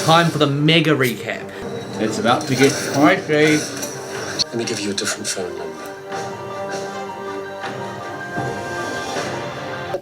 Time for the mega recap. It's about to get spicy. Let me give you a different phone number.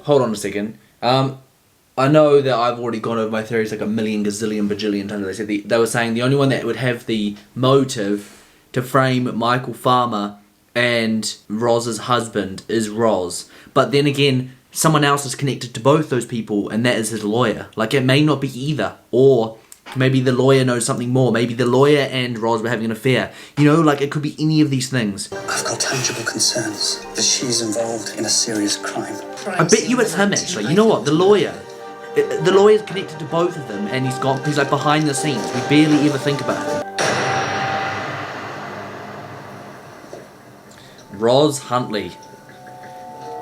Hold on a second. I know that I've already gone over my theories like a million, gazillion, bajillion times. They said they were saying the only one that would have the motive to frame Michael Farmer and Roz's husband is Roz. But then again, someone else is connected to both those people, and that is his lawyer. Like, it may not be either. Or maybe the lawyer knows something more. Maybe the lawyer and Roz were having an affair. You know, like, it could be any of these things. I've got tangible concerns that she's involved in a serious crime. I bet you it's him, actually. You know what? The lawyer's connected to both of them, and he's like behind the scenes. We barely ever think about him. Roz Huntley.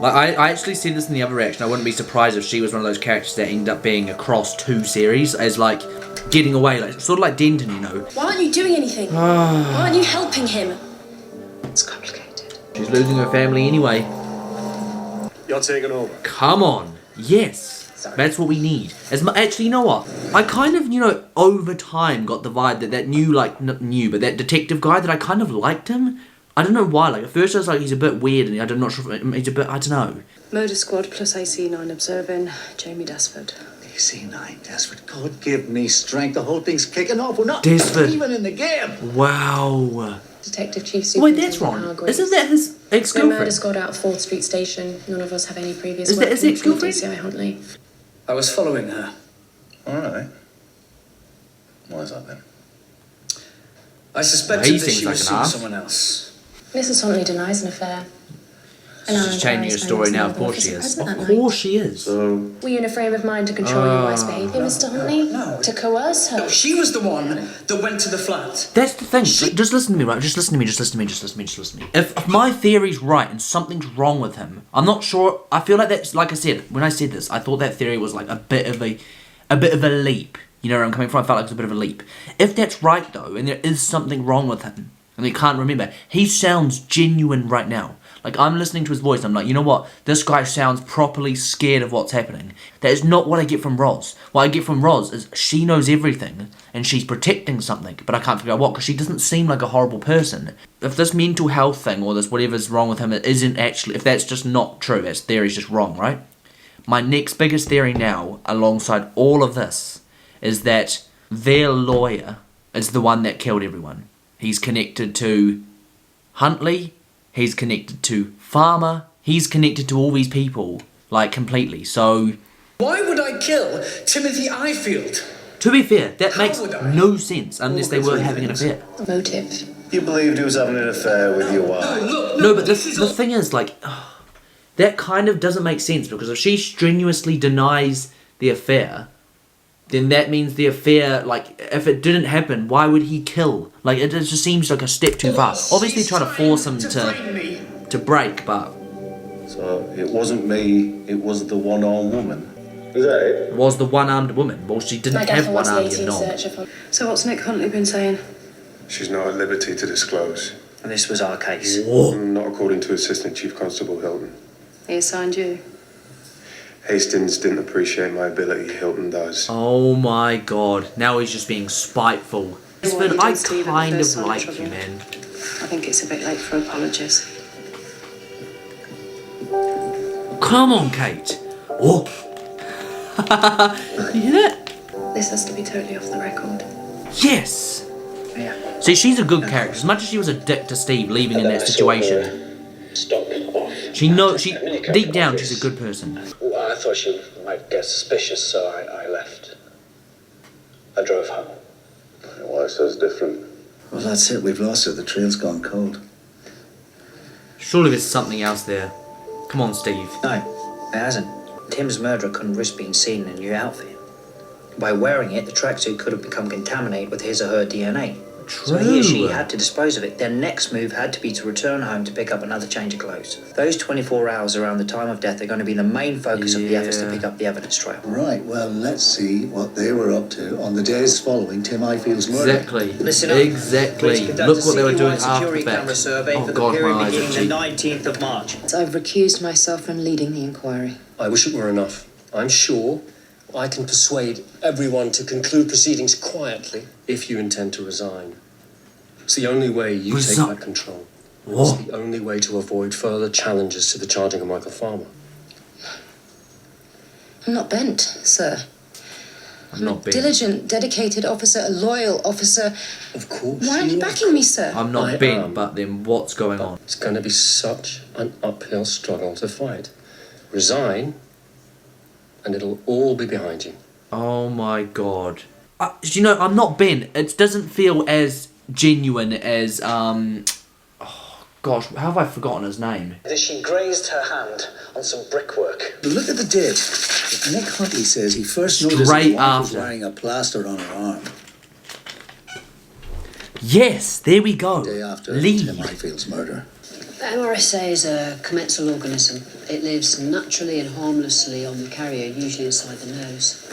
Like, I actually said this in the other reaction. I wouldn't be surprised if she was one of those characters that end up being across 2 series as, like, getting away. Like, sort of like Denton, you know. Why aren't you doing anything? Why aren't you helping him? It's complicated. She's losing her family anyway. You're taking over. Come on. Yes. Sorry. That's what we need. Actually, you know what? I kind of, you know, over time got the vibe that new, like, not new, but that detective guy, that I kind of liked him. I don't know why. Like, at first I was like, he's a bit weird, and I'm not sure if he's a bit, I don't know. Murder Squad plus AC9 observing Jamie Desford. AC9 Desford. God give me strength. The whole thing's kicking off. We're not Desford. even in the game. Wow. Detective Chief Wait, Superintendent that's wrong. Hargreaves. Isn't that his We're Murder ex-girlfriend? Squad out of 4th Street Station. None of us have any previous Is that his work ex-girlfriend? DCI Huntley. I was following her. All right. Why is that then? I suspected He that seems she like was an seeing ass. someone else. Mrs. Huntley denies an affair. She's changing her story now. Of course she is. Of course she is. So, Were you in a frame of mind to control your wife's behaviour, Mr. Huntley? No. To coerce her? No, she was the one that went to the flat. That's the thing. Like, just listen to me, right? Just listen to me. If my theory's right and something's wrong with him, I'm not sure. I feel like that's, like I said, when I said this, I thought that theory was like a bit of a leap. You know where I'm coming from? I felt like it was a bit of a leap. If that's right though, and there is something wrong with him, and he can't remember, he sounds genuine right now. Like, I'm listening to his voice, I'm like, you know what? This guy sounds properly scared of what's happening. That is not what I get from Roz. What I get from Roz is she knows everything, and she's protecting something, but I can't figure out what, because she doesn't seem like a horrible person. If this mental health thing, or this whatever's wrong with him, it isn't actually, if that's just not true, that theory's just wrong, right? My next biggest theory now, alongside all of this, is that their lawyer is the one that killed everyone. He's connected to Huntley, he's connected to Farmer, he's connected to all these people, like, completely, so... Why would I kill Timothy Ifield? To be fair, that How makes would I? no sense unless they were three having an things. affair. Motive. you believed he was having an affair with your wife? No, but the thing is, like, that kind of doesn't make sense, because if she strenuously denies the affair, then that means the affair, like, if it didn't happen, why would he kill? Like, it just seems like a step too far. Obviously trying to force him to break, but... So, it wasn't me, it was the one-armed woman. Is that it? Was the one-armed woman? Well, she didn't have one arm, you know. So what's Nick Huntley been saying? She's not at liberty to disclose. And this was our case. Not according to Assistant Chief Constable Hilton. He assigned you. Hastings didn't appreciate my ability, Hilton does. Oh my god, now he's just being spiteful. But I Steve, kind the of first sign of like trouble. you, man. I think it's a bit late for apologies. Come on, Kate. Oh. You hear that? This has to be totally off the record. Yes. Yeah. See, she's a good character. As much as she was a dick to Steve leaving in that situation, Stop off. she deep down, she's a good person. Well, I thought she might get suspicious, so I left. I drove home. Why so's different? Well, that's it. We've lost her. The trail's gone cold. Surely there's something else there. Come on, Steve. No, it hasn't. Tim's murderer couldn't risk being seen in a new outfit. By wearing it, the tracksuit could have become contaminated with his or her DNA. So he or she had to dispose of it. Their next move had to be to return home to pick up another change of clothes. Those 24 hours around the time of death are going to be the main focus of the efforts to pick up the evidence trail. Right, well, let's see what they were up to on the days following Tim Ifield's murder. Exactly. Listen up. Exactly. Please conduct Look a what they were doing citywide after security that. camera survey Oh for god, the period my eyes are beginning the cheap. 19th of March. I've recused myself from leading the inquiry. I wish it were enough. I'm sure I can persuade everyone to conclude proceedings quietly if you intend to resign. It's the only way you take back control. What? It's the only way to avoid further challenges to the charging of Michael Farmer. I'm not bent, sir. I'm not a diligent, dedicated officer, a loyal officer. Of course. Why aren't you backing me, sir? I'm not bent, but then what's going on? It's going to be such an uphill struggle to fight. Resign, and it'll all be behind you. Oh my god. You know, I'm not bent. It doesn't feel as genuine as, oh gosh, how have I forgotten his name? She grazed her hand on some brickwork. But look at the date. Nick Huntley says he first noticed Straight the wife was after. wearing a plaster on her arm. Yes, there we go. The day after Lee. Tim Ifield's murder. The MRSA is a commensal organism. It lives naturally and harmlessly on the carrier, usually inside the nose.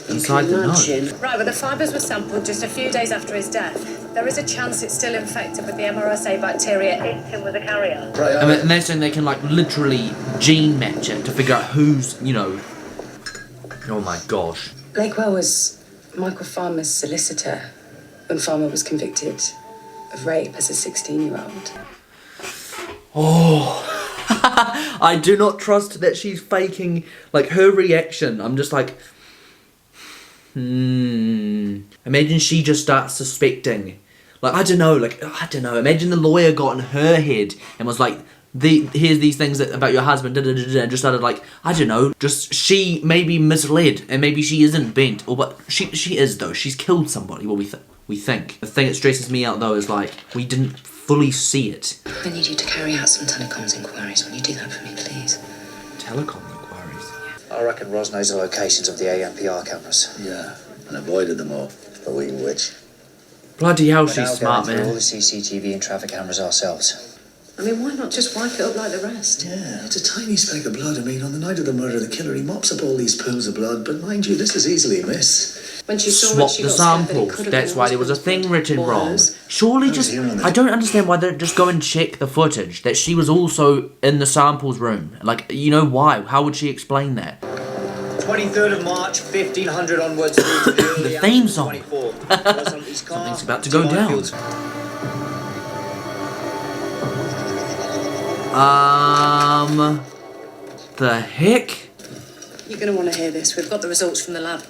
Inside the nose? Right, well, the fibres were sampled just a few days after his death. There is a chance it's still infected with the MRSA bacteria if him with a carrier. And they're saying they can, like, literally gene match it to figure out who's, you know... Oh my gosh. Lakewell was Michael Farmer's solicitor when Farmer was convicted of rape as a 16-year-old. Oh... I do not trust that she's faking, like, her reaction. I'm just like... Imagine she just starts suspecting. Like, I don't know. Imagine the lawyer got in her head and was like, here's these things about your husband, and just started like, I don't know, just she may be misled, and maybe she isn't bent, but she is though. She's killed somebody. Well, we think. The thing that stresses me out though is like, we didn't fully see it. I need you to carry out some telecoms inquiries. Will you do that for me, please? Telecom inquiries? I reckon Ros knows the locations of the ANPR cameras. Yeah, and avoided them all. The wee witch. Bloody hell, We're she's now smart, going through all man. the CCTV and traffic cameras ourselves. I mean, why not just wipe it up like the rest? Yeah, it's a tiny speck of blood. I mean, on the night of the murder, the killer, he mops up all these pools of blood, but mind you, this is easily missed. When she saw Swap it, she the got scared that it samples. could have That's been why there was a husband's thing written or wrong. hers. Surely just... I don't understand why they don't just go and check the footage. That she was also in the samples room. Like, you know why? How would she explain that? 23rd of March, 1500 onwards through to The theme song. Something's about to go down. The heck? You're going to want to hear this. We've got the results from the lab.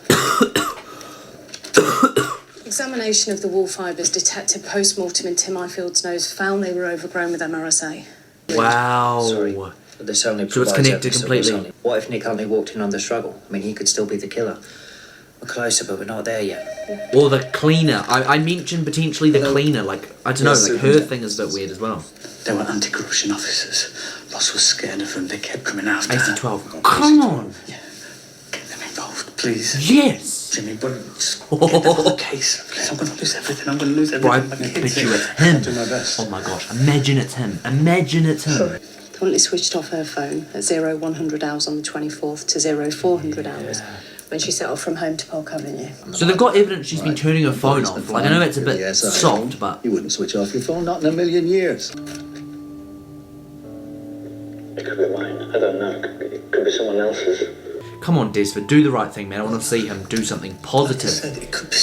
Examination of the wool fibres detected post-mortem in Tim Ifield's nose found they were overgrown with MRSA. Wow. Sorry, but this only So it's provides connected evidence of completely. what's only- What if Nick Huntley walked in under struggle? I mean, he could still be the killer. We're closer, but we're not there yet. Or the cleaner. I mentioned potentially the cleaner. Like, I don't know, like her thing is a bit weird as well. They were anti-corruption officers. Ross was scared of them. They kept coming after her. AC-12. Come on! Get them involved, please. Yes! Jimmy, but just get the whole case. Please, I'm going to lose everything. I'm going to lose Bro, I everything. My kids. bet you it's him. I'll do my best. Oh my gosh, imagine it's him. Imagine it's him. Huntley switched off her phone at 0100 hours on the 24th to 0400 hours when she set off from home to Polk Avenue. So they've got evidence she's been turning her phone off. Like, I know it's a bit Yes, I soft, but... You wouldn't switch off your phone, not in a million years. It could be mine. I don't know. It could be someone else's. Come on, Desford, do the right thing, man. I want to see him do something positive. It could be.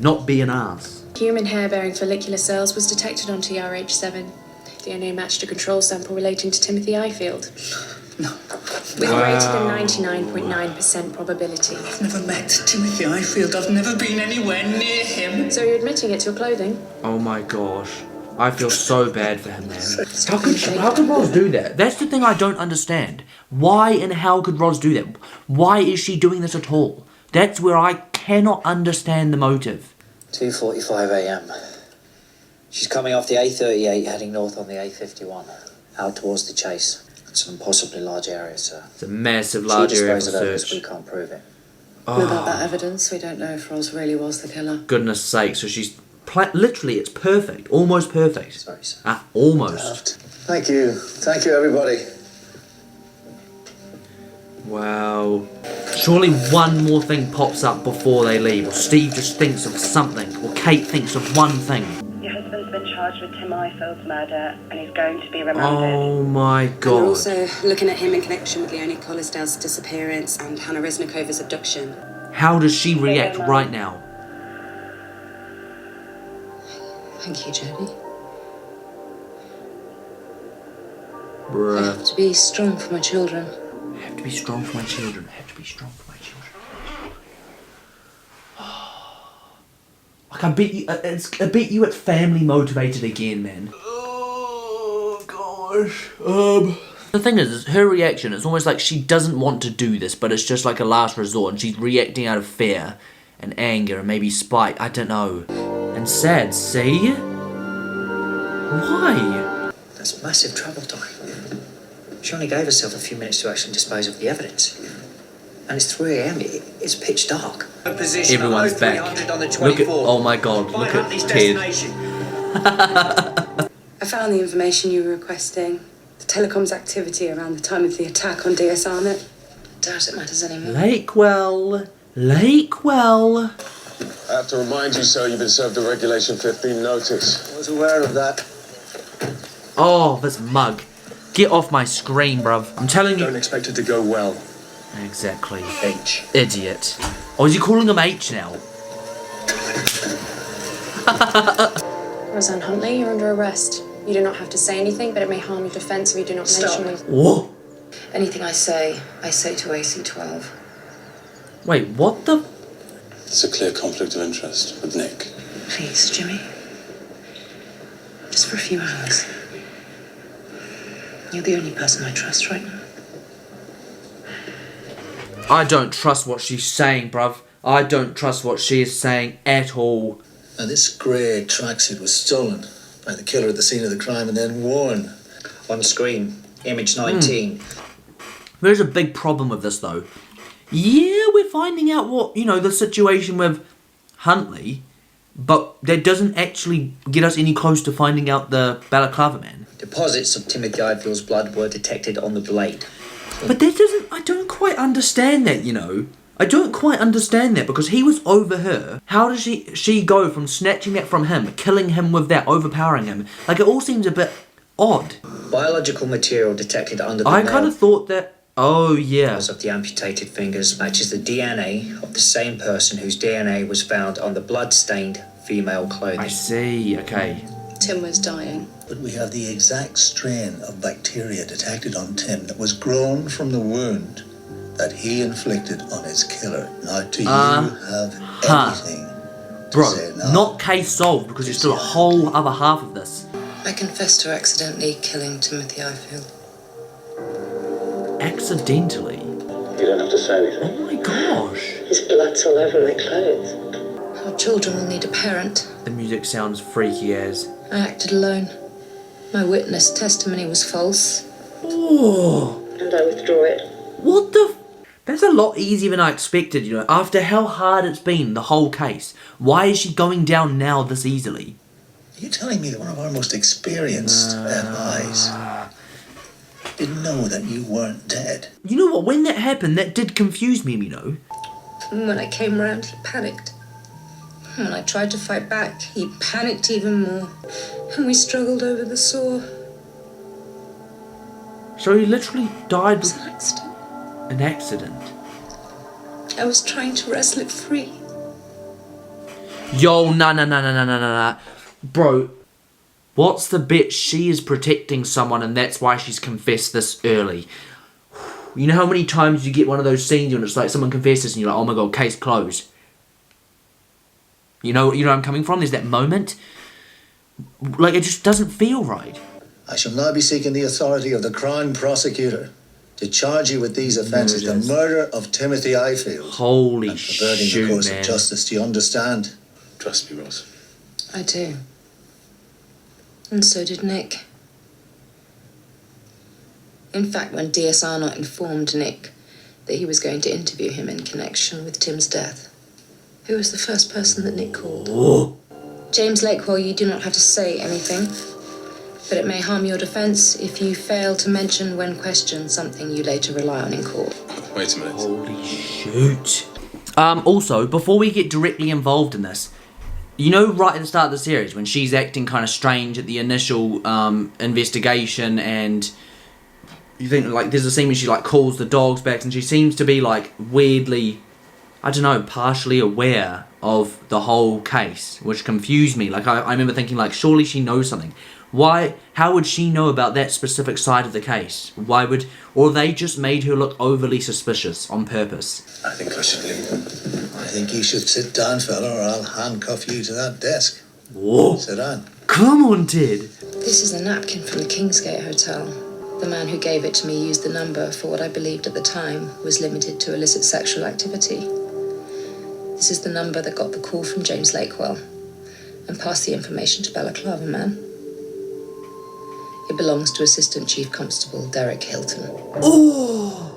Not be an ass. Human hair-bearing follicular cells was detected on TRH7. DNA matched a control sample relating to Timothy Ifield. No. With greater than 99.9% probability. I've never met Timothy Ifield. I've never been anywhere near him. So you're admitting it to your clothing? Oh my gosh. I feel so bad for him, man. How could Roz do that? That's the thing I don't understand. Why and how could Roz do that? Why is she doing this at all? That's where I cannot understand the motive. 2:45 a.m. She's coming off the A38, heading north on the A51, out towards the chase. It's an impossibly large area, sir. It's a massive, large area of She disposed of evidence, search. we can't prove it. Without that evidence, we don't know if Roz really was the killer. Goodness sake, so she's... literally, it's perfect. Almost perfect. Sorry, sir. Ah, almost. Thank you. Thank you, everybody. Wow. Surely one more thing pops up before they leave, or Steve just thinks of something, or Kate thinks of one thing. Your husband's been been charged with Tim Ifield's murder and he's going to be remanded. Oh my And we're god. also looking at him in connection with Leonie Collisdale's disappearance and Hannah Reznikova's abduction. How does she react right now? Thank you, Jodie. I Bruh. have to be strong for my children. I have to be strong for my children. I have to be strong for my children. Like, I bet you at family motivated again, man. Oh gosh. The thing is her reaction, it's almost like she doesn't want to do this, but it's just like a last resort, and she's reacting out of fear and anger and maybe spite, I don't know. And sad, see? Why? That's massive trouble, Dory. She only gave herself a few minutes to actually dispose of the evidence. And it's 3 a.m. It's pitch dark. Everyone's back. Look at, oh my god, look at Ted. I found the information you were requesting. The telecoms activity around the time of the attack on DSRnet. Doubt it matters anymore. Lakewell. I have to remind you, sir, you've been served a Regulation 15 notice. I was aware of that. Oh, this mug. Get off my screen, bruv. I'm telling you. Don't expect it to go well. Exactly. H. Idiot. Oh, is he calling him H now? Roseanne Huntley, you're under arrest. You do not have to say anything, but it may harm your defence if you do not mention me. What? Anything I say to AC12. Wait, what the? It's a clear conflict of interest with Nick. Please, Jimmy. Just for a few hours. You're the only person I trust right now. I don't trust what she's saying, bruv. I don't trust what she is saying at all. Now, this grey tracksuit was stolen by the killer at the scene of the crime and then worn. On screen, image 19. There's a big problem with this, though. Yeah, we're finding out what, you know, the situation with Huntley, but that doesn't actually get us any close to finding out the Balaclava man. Deposits of Timothy Ifield's blood were detected on the blade. But that doesn't... I don't quite understand that, you know. I don't quite understand that, because he was over her. How does she go from snatching that from him, killing him with that, overpowering him? Like, it all seems a bit odd. Biological material detected under the I kind of thought that... Oh, yeah. of the amputated fingers matches the DNA of the same person whose DNA was found on the blood-stained female clothing. I see, okay. Tim was dying. But we have the exact strain of bacteria detected on Tim that was grown from the wound that he inflicted on his killer. Now, do you have anything to say now? Not case solved, because there's still a whole other half of this. I confess to accidentally killing Timothy Ifield. Accidentally? You don't have to say anything. Oh my gosh. His blood's all over my clothes. Our children will need a parent. The music sounds freaky as. I acted alone. My witness testimony was false. Oh. And I withdraw it. What the... That's a lot easier than I expected, you know. After how hard it's been, the whole case. Why is she going down now this easily? Are you telling me that one of our most experienced MIs didn't know that you weren't dead? You know what? When that happened, that did confuse me, you know. And when I came round, he panicked. When I tried to fight back, he panicked even more. And we struggled over the saw. So he literally died with An accident. an accident. I was trying to wrestle it free. Yo, nah. Bro, what's the bit? She is protecting someone and that's why she's confessed this early. You know how many times you get one of those scenes when it's like someone confesses and you're like, oh my god, case closed. You know where I'm coming from? There's that moment. Like, it just doesn't feel right. I shall now be seeking the authority of the Crown Prosecutor to charge you with these offences. The murder of Timothy Ifield. Holy and perverting shoot, the course man. of justice. Do you understand? Trust me, Ross. I do. And so did Nick. In fact, when DSR informed Nick that he was going to interview him in connection with Tim's death, who was the first person that Nick called? Oh. James Lakewell, you do not have to say anything, but it may harm your defence if you fail to mention when questioned something you later rely on in court. Wait a minute. Holy shoot. Also, before we get directly involved in this, You know, right at the start of the series, when she's acting kind of strange at the initial investigation, and you think, like, there's a scene where she, like, calls the dogs back, and she seems to be, like, weirdly, I don't know, partially aware of the whole case, which confused me. Like, I remember thinking, like, surely she knows something. Why? How would she know about that specific side of the case? Why would... Or they just made her look overly suspicious on purpose. I think I should leave him. I think you should sit down, fella, or I'll handcuff you to that desk. Whoa. Sit down. Come on, Ted. This is a napkin from the Kingsgate Hotel. The man who gave it to me used the number for what I believed at the time was limited to illicit sexual activity. This is the number that got the call from James Lakewell and passed the information to Balaclava Man. It belongs to Assistant Chief Constable Derek Hilton. Oh!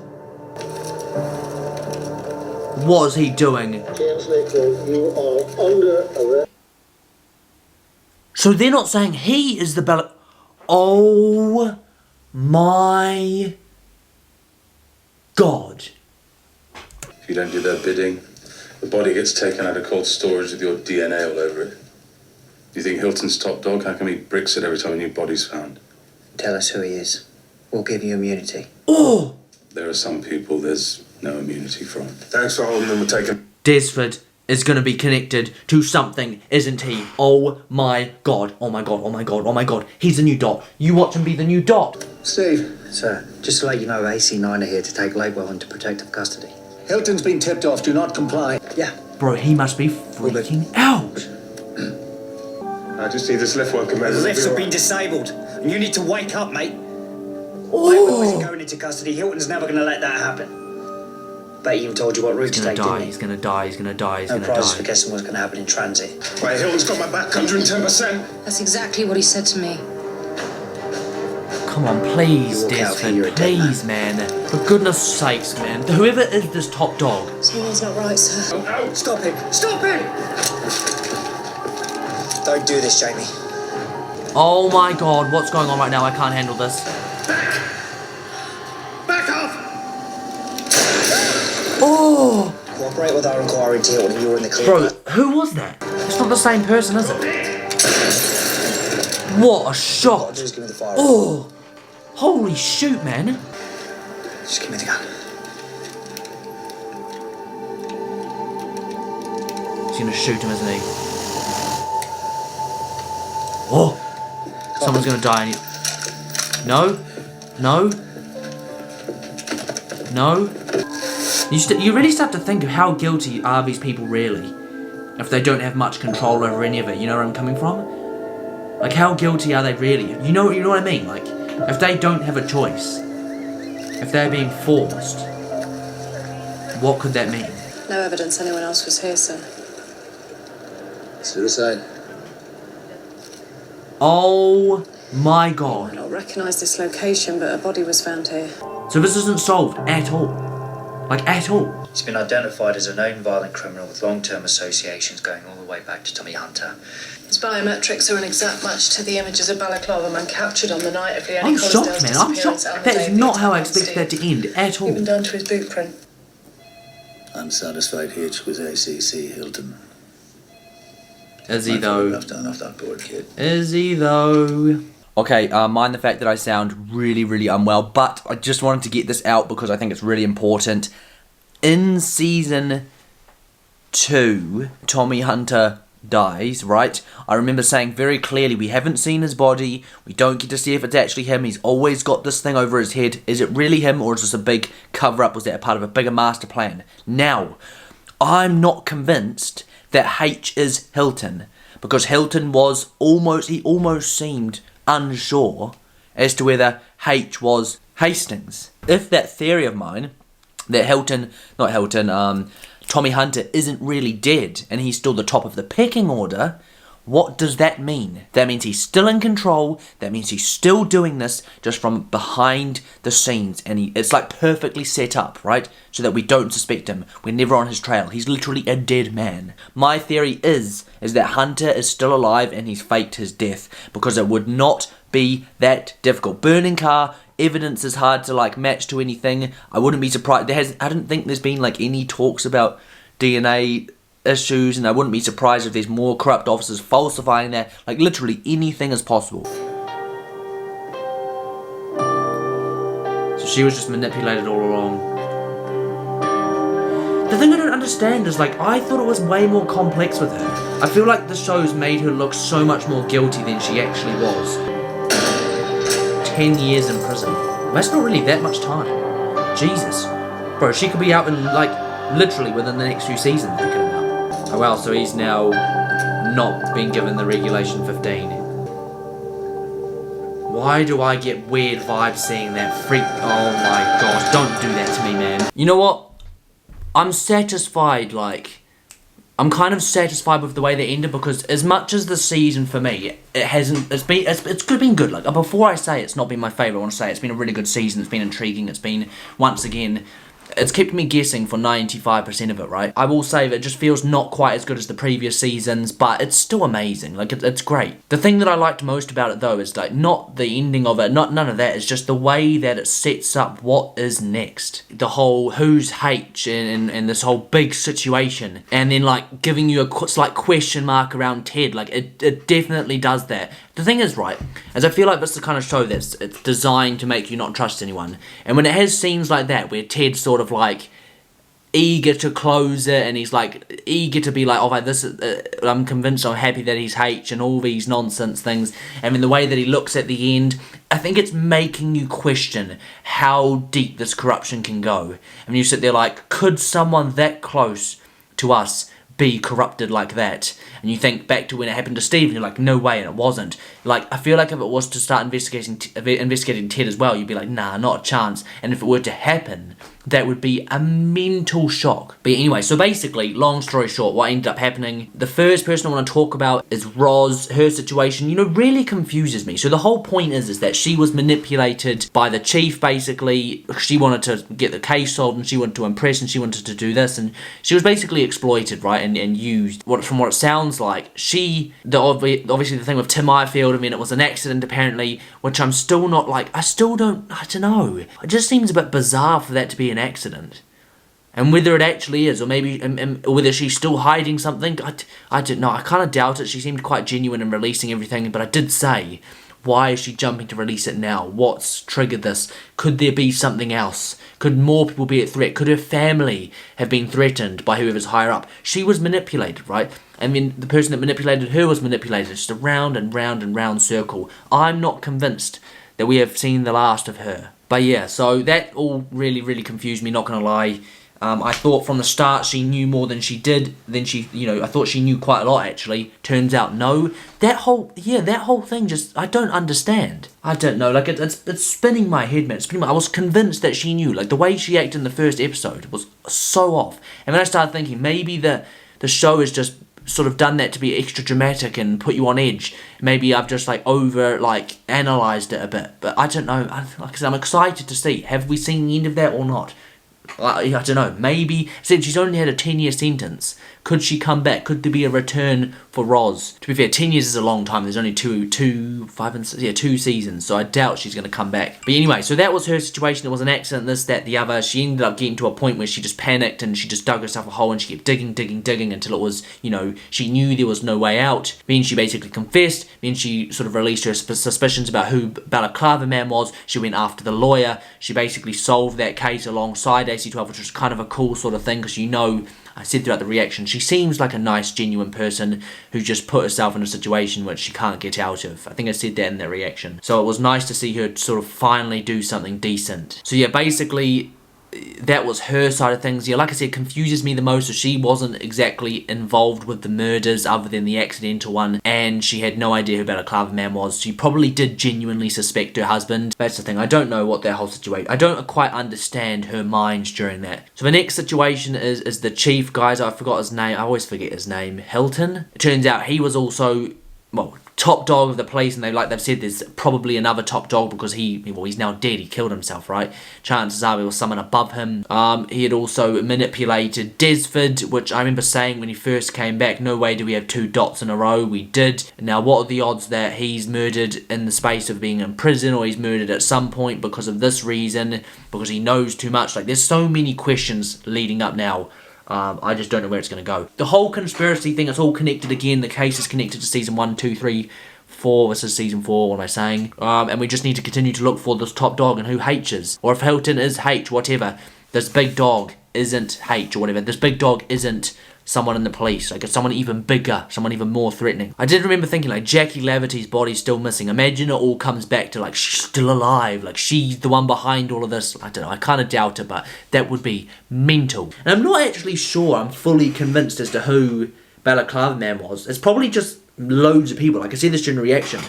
What is he doing? James Lakewell, you are under arrest. So they're not saying he is the Bella... Oh my God. If you don't do their bidding, the body gets taken out of cold storage with your DNA all over it. Do you think Hilton's top dog? How come he bricks it every time a new body's found? Tell us who he is. We'll give you immunity. Oh! There are some people there's no immunity from. Thanks for holding them and taking... Desford is going to be connected to something, isn't he? Oh my God, oh my God, oh my God, oh my God. He's the new Dot. You watch him be the new Dot. Steve. Sir, just to let you know, AC9 are here to take Lakewell into protective custody. Hilton's been tipped off. Do not comply. Yeah. Bro, he must be freaking out. I just need this lift working, mate. The lifts have been disabled, and you need to wake up, mate. Oh. Lakewell isn't going into custody. Hilton's never going to let that happen. Bet he even told you what route to take, didn't he? He's gonna die, he's gonna die, he's no gonna prizes die. for guessing what's going to happen in transit. Right, Hilton's got my back 110%. That's exactly what he said to me. Come on, please, You walk out here, you're Desford, a dead please, man. For goodness sakes, man. Whoever is this top dog. Something's not right, sir. Oh, stop him! Stop him! Don't do this, Jamie. Oh my God, what's going on right now? I can't handle this. Back off! Oh! Cooperate with our inquiry until when you were in the clear. Bro, who was that? It's not the same person, is it? What a shot! Just give me the fire. Oh! Holy shoot, man! Just give me the gun. He's gonna shoot him, isn't he? Oh! Someone's gonna die. No? No? No? You really start to think of how guilty are these people really, if they don't have much control over any of it. You know where I'm coming from? Like, how guilty are they really? You know what I mean? Like, if they don't have a choice, if they're being forced, what could that mean? No evidence anyone else was here, sir. Suicide. Oh my I God! don't recognise this location, but a body was found here. So this isn't solved at all. Like, at all. He's been identified as a known violent criminal with long-term associations going all the way back to Tommy Hunter. His biometrics are an exact match to the images of Balaclava Man captured on the night of Leonie I'm shocked, Collisdale's man. I'm disappearance shocked. and the That day is of the not how I attack on expected that Steve. to end at all. Even down to his boot print. I'm satisfied H was ACC Hilton. Is he though? Left on off that board, kid. Is he though? Okay, mind the fact that I sound really, really unwell, but I just wanted to get this out because I think it's really important. In season 2, Tommy Hunter dies, right? I remember saying very clearly, we haven't seen his body, we don't get to see if it's actually him, he's always got this thing over his head. Is it really him, or is this a big cover-up? Was that a part of a bigger master plan? Now, I'm not convinced that H is Hilton, because Hilton was he almost seemed unsure as to whether H was Hastings. If that theory of mine, that Tommy Hunter isn't really dead and he's still the top of the pecking order, what does that mean? That means he's still in control, that means he's still doing this just from behind the scenes, and it's like perfectly set up, right? So that we don't suspect him, we're never on his trail, he's literally a dead man. My theory is that Hunter is still alive and he's faked his death, because it would not be that difficult. Burning car, evidence is hard to like match to anything. I wouldn't be surprised. I didn't think there's been like any talks about DNA issues, and I wouldn't be surprised if there's more corrupt officers falsifying that. Like, literally anything is possible. So she was just manipulated all along. The thing I don't understand is, like, I thought it was way more complex with her. I feel like the show's made her look so much more guilty than she actually was. 10 years in prison. That's not really that much time. Jesus. Bro, she could be out in, like, literally within the next few seasons. Oh well, so he's now not being given the Regulation 15. Why do I get weird vibes seeing that freak? Oh my gosh, don't do that to me, man. You know what? I'm satisfied, like, I'm kind of satisfied with the way they ended, because as much as the season for me, it's been good. Like, before I say it's not been my favourite, I want to say it's been a really good season, it's been intriguing, it's been, once again, it's kept me guessing for 95% of it, right? I will say that it just feels not quite as good as the previous seasons, but it's still amazing. Like, it's great. The thing that I liked most about it, though, is, like, not the ending of it, none of that. It's just the way that it sets up what is next. The whole who's H and this whole big situation. And then, like, giving you a slight question mark around Ted. Like, it definitely does that. The thing is, right, as I feel like this is the kind of show that's it's designed to make you not trust anyone. And when it has scenes like that, where Ted's sort of like eager to close it, and he's like eager to be like, oh, this is, I'm convinced, I'm happy that he's H, and all these nonsense things, and in the way that he looks at the end, I think it's making you question how deep this corruption can go. And you sit there like, could someone that close to us be corrupted like that? And you think back to when it happened to Steve, and you're like, no way, and it wasn't. Like, I feel like if it was to start investigating Ted as well, you'd be like, nah, not a chance. And if it were to happen, that would be a mental shock. But anyway, so basically, long story short, what ended up happening, the first person I want to talk about is Roz. Her situation, you know, really confuses me. So the whole point is that she was manipulated by the chief, basically. She wanted to get the case solved, and she wanted to impress, and she wanted to do this, and she was basically exploited, right, and used. From what it sounds like, obviously the thing with Tim Ifield, I mean, it was an accident apparently, which I'm still not like, I don't know. It just seems a bit bizarre for that to be an accident. And whether it actually is, or maybe, or whether she's still hiding something, I don't know. I kind of doubt it. She seemed quite genuine in releasing everything, but I did say, why is she jumping to release it now? What's triggered this? Could there be something else? Could more people be at threat? Could her family have been threatened by whoever's higher up? She was manipulated, right? I mean, the person that manipulated her was manipulated. Just a round and round and round circle. I'm not convinced that we have seen the last of her. But yeah, so that all really, really confused me, not gonna lie. I thought from the start she knew more than she did. Then she, you know, I thought she knew quite a lot actually. Turns out no. That whole thing just, I don't understand. I don't know, like it's spinning my head, man. I was convinced that she knew. Like the way she acted in the first episode was so off. And then I started thinking maybe the show is just sort of done that to be extra dramatic and put you on edge. Maybe I've just like analysed it a bit. But I don't know. Like I said, I'm excited to see. Have we seen the end of that or not? I don't know, maybe, since she's only had a 10-year sentence, could she come back? Could there be a return for Roz? To be fair, 10 years is a long time. There's only two seasons, so I doubt she's going to come back. But anyway, so that was her situation. It was an accident, this, that, the other. She ended up getting to a point where she just panicked and she just dug herself a hole and she kept digging until it was, you know, she knew there was no way out. Then she basically confessed. Then she sort of released her suspicions about who Balaclava Man was. She went after the lawyer. She basically solved that case alongside AC-12, which was kind of a cool sort of thing, because you know, I said throughout the reaction, she seems like a nice, genuine person who just put herself in a situation which she can't get out of. I think I said that in the reaction. So it was nice to see her sort of finally do something decent. So yeah, basically, that was her side of things. Yeah, like I said, confuses me the most. So she wasn't exactly involved with the murders other than the accidental one, and she had no idea who Balaclava Man was. She probably did genuinely suspect her husband. That's the thing. I don't know what that whole situation... I don't quite understand her mind during that. So the next situation is the chief, guys. I forgot his name. I always forget his name. Hilton. It turns out he was also, well, top dog of the police, and they've said there's probably another top dog because he's now dead. He killed himself, right? Chances are there was someone above him. He had also manipulated Desford, which I remember saying when he first came back, no way do we have 2 dots in a row. We did. Now, what are the odds that he's murdered in the space of being in prison, or he's murdered at some point because of this reason, because he knows too much? Like, there's so many questions leading up now. I just don't know where it's going to go. The whole conspiracy thing, it's all connected again. The case is connected to season 1, 2, 3, 4. This is season 4, what am I saying? And we just need to continue to look for this top dog and who H is. Or if Hilton is H, whatever. This big dog isn't H or whatever. This big dog isn't someone in the police. Like, it's someone even bigger, someone even more threatening. I did remember thinking, like, Jackie Laverty's body's still missing. Imagine it all comes back to, like, she's still alive. Like, she's the one behind all of this. I don't know, I kind of doubt it, but that would be mental. And I'm not actually sure I'm fully convinced as to who Balaclava Man was. It's probably just loads of people. Like, I see this during reaction.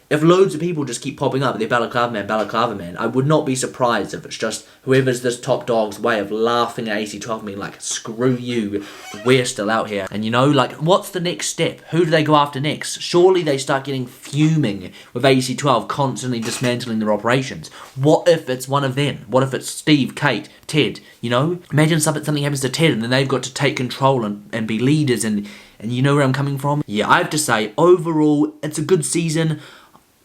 If loads of people just keep popping up, they're Balaclava Man, I would not be surprised if it's just whoever's this top dog's way of laughing at AC-12 being like, screw you, we're still out here. And you know, like, what's the next step? Who do they go after next? Surely they start getting fuming with AC-12 constantly dismantling their operations. What if it's one of them? What if it's Steve, Kate, Ted, you know? Imagine something happens to Ted and then they've got to take control and be leaders and you know where I'm coming from? Yeah, I have to say, overall, it's a good season.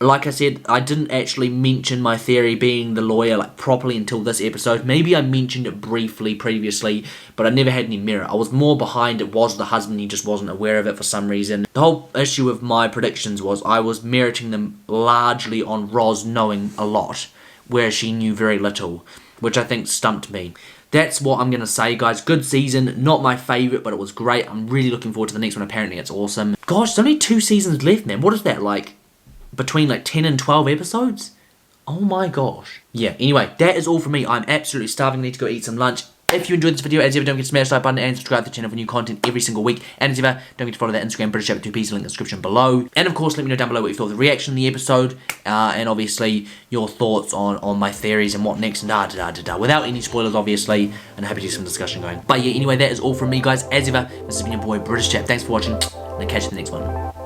Like I said, I didn't actually mention my theory being the lawyer like properly until this episode. Maybe I mentioned it briefly previously, but I never had any merit. I was more behind it was the husband, he just wasn't aware of it for some reason. The whole issue with my predictions was I was meriting them largely on Roz knowing a lot, where she knew very little, which I think stumped me. That's what I'm going to say, guys. Good season. Not my favourite, but it was great. I'm really looking forward to the next one. Apparently it's awesome. Gosh, there's only 2 seasons left, man. What is that, like? Between like 10 and 12 episodes? Oh my gosh. Yeah, anyway, that is all from me. I'm absolutely starving. I need to go eat some lunch. If you enjoyed this video, as ever, don't forget to smash that like button and subscribe to the channel for new content every single week. And as ever, don't forget to follow that Instagram, British Chat with 2 P's, link in the description below. And of course, let me know down below what you thought of the reaction of the episode. And obviously, your thoughts on my theories and what next and without any spoilers, obviously. And happy to see some discussion going. But yeah, anyway, that is all from me, guys. As ever, this has been your boy, British Chat. Thanks for watching, and I'll catch you in the next one.